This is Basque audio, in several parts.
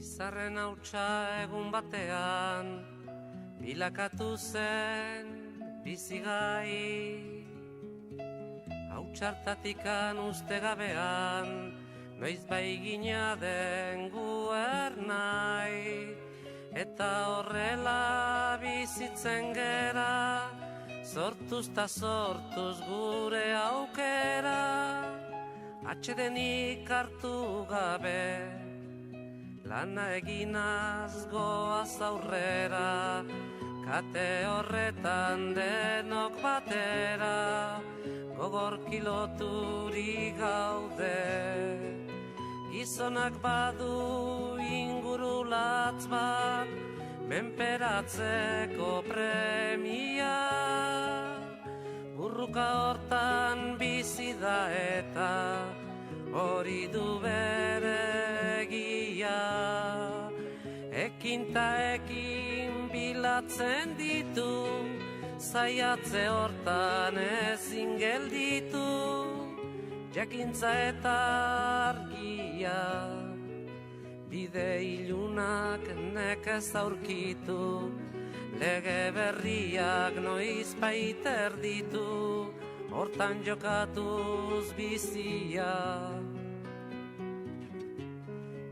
Izarren hautsa egun batean bilakatu zen bizigai. Hautsartatikan uste gabean noiz bai gina den guernai. Eta horrela bizitzen gera, sortuz ta sortuz gure aukera. Atsedenik hartu gabe, lana eginaz goaz aurrera, kate horretan denok batera, gogor kiloturi gaude. Gizonak badu inguru latz bat, menperatzeko premia. Burruka hortan bizi da eta hori du bere egia. Ekin ta ekin bilatzen ditu, zaiatze hortan ezin gelditu. Jakintza eta argia, bide ilunak nekez aurkitu, lege berriak noiz baiter ditu, hortan jokatuz bizia.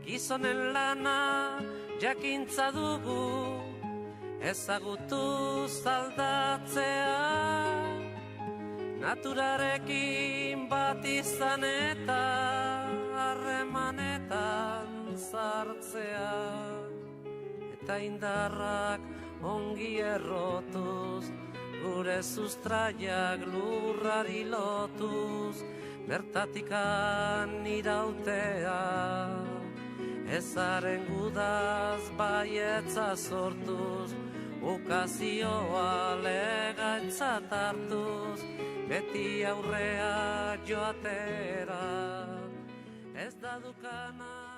Gizonen lana jakintza dugu, ezagutuz aldatzea, naturarekin bat izan eta harremanetan sartzea. Eta indarrak ongi errotuz, gure sustraiak lurrari lotuz, bertatikan irautea. Ezaren gudaz baietza sortuz, ukazioa legaitzat hartuz, beti aurrea joatera, ez da dukanako.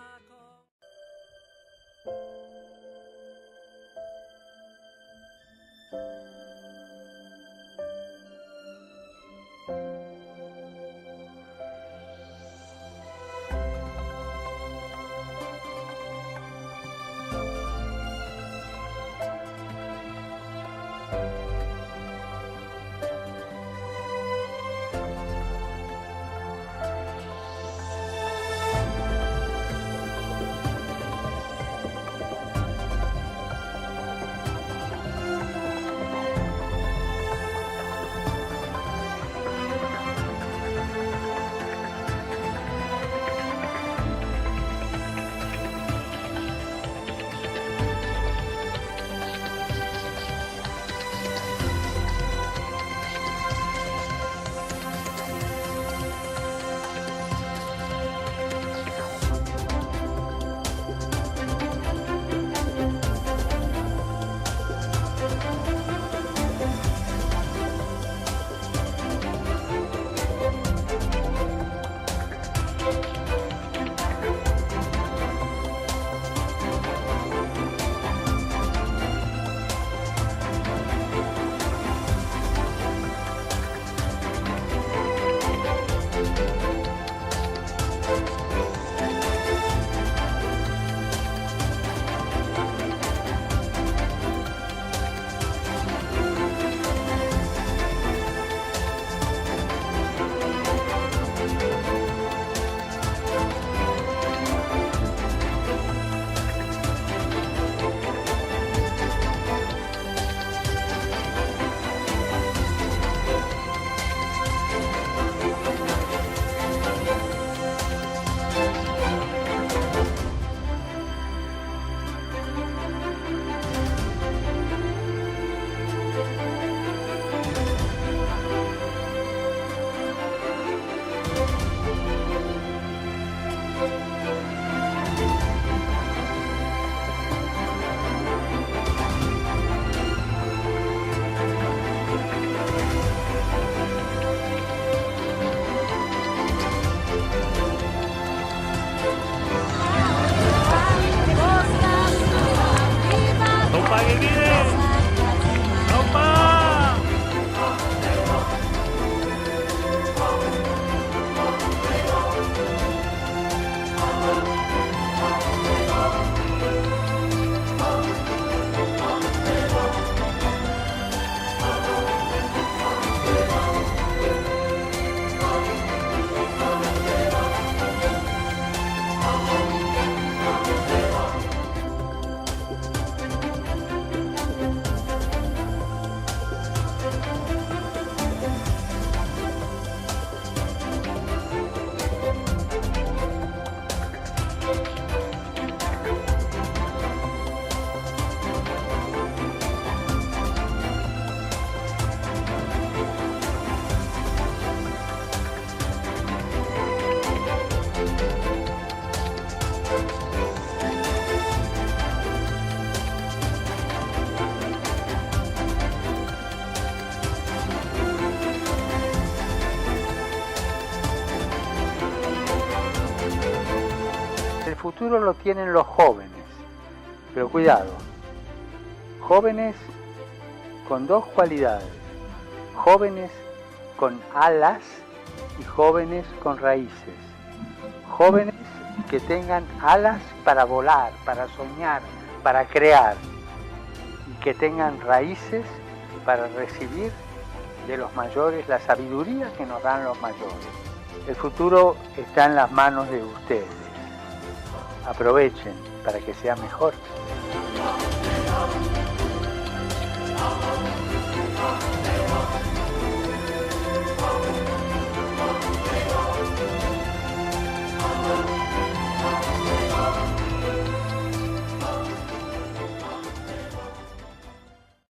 futuro lo tienen los jóvenes, pero cuidado, jóvenes con dos cualidades, jóvenes con alas y jóvenes con raíces, jóvenes que tengan alas para volar, para soñar, para crear, y que tengan raíces para recibir de los mayores la sabiduría que nos dan los mayores. El futuro está en las manos de ustedes. Aprovechen para que sea mejor.